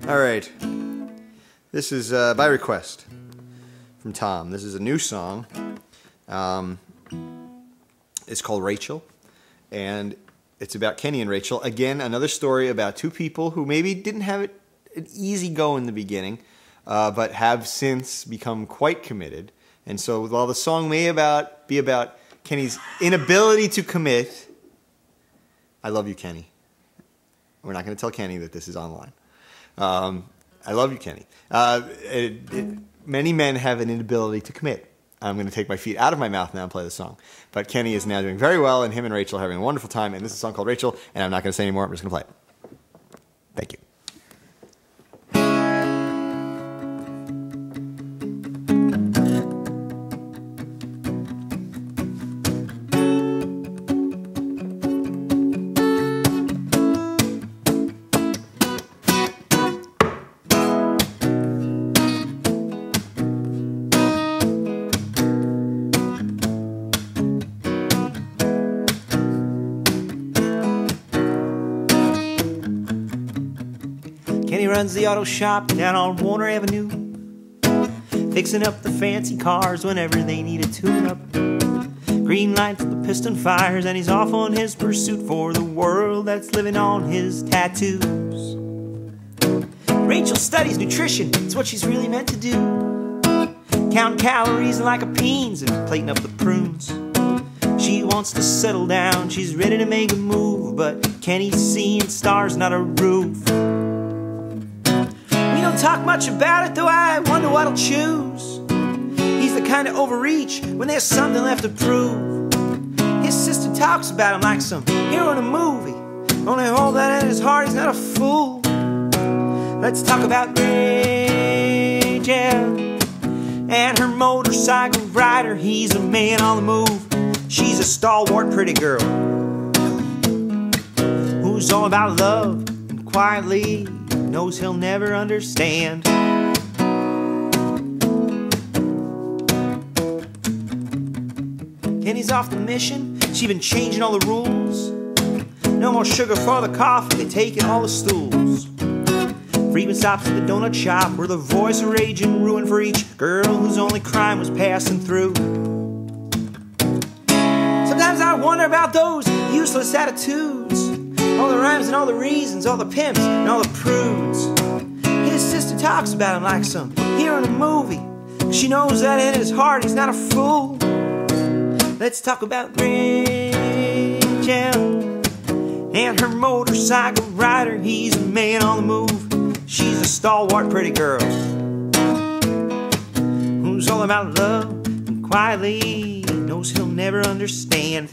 All right. This is by request from Tom. This is a new song. It's called Rachel, and it's about Kenny and Rachel. Again, another story about two people who maybe didn't have it an easy go in the beginning, but have since become quite committed. And so while the song may be about Kenny's inability to commit, I love you, Kenny. We're not going to tell Kenny that this is online. I love you, Kenny. Many men have an inability to commit. I'm going to take my feet out of my mouth now and play the song. But Kenny is now doing very well, and him and Rachel are having a wonderful time. And this is a song called Rachel, and I'm not going to say any more. I'm just going to play it. Thank you. Kenny runs the auto shop down on Warner Avenue, fixing up the fancy cars whenever they need a tune-up. Green lights, the piston fires, and he's off on his pursuit for the world that's living on his tattoos. Rachel studies nutrition, it's what she's really meant to do. Counting calories like a beans and plating up the prunes. She wants to settle down, she's ready to make a move, but Kenny's seeing stars, not a roof. We don't talk much about it, though I wonder what he'll choose. He's the kind of overreach when there's something left to prove. His sister talks about him like some hero in a movie, only hold that in his heart, he's not a fool. Let's talk about Rachel and her motorcycle rider. He's a man on the move, she's a stalwart pretty girl who's all about love and quietly knows he'll never understand. Kenny's off the mission, she's been changing all the rules. No more sugar for the coffee, they taking all the stools. Frequent stops at the donut shop were the voice of rage and ruin for each girl whose only crime was passing through. Sometimes I wonder about those useless attitudes, all the rhymes and all the reasons, all the pimps and all the prudes. His sister talks about him like some hero in a movie. She knows that in his heart he's not a fool. Let's talk about Rachel and her motorcycle rider. He's a man on the move, she's a stalwart pretty girl who's all about love and quietly knows he'll never understand.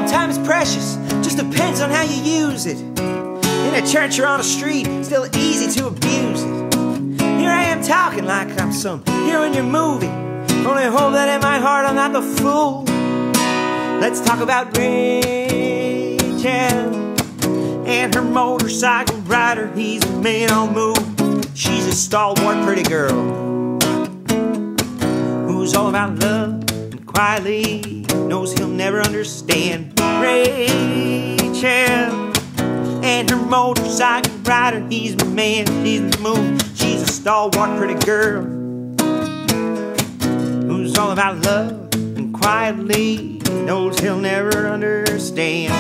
Time is precious, just depends on how you use it. In a church or on a street, still easy to abuse it. Here I am talking like I'm some hero in your movie, only hold that in my heart, I'm not the fool. Let's talk about Rachel and her motorcycle rider. He's a man on the move, she's a stalwart pretty girl who's all about love and quietly knows he'll never understand. Rachel and her motorcycle rider. He's my man, she's the moon. She's a stalwart pretty girl who's all about love and quietly knows he'll never understand.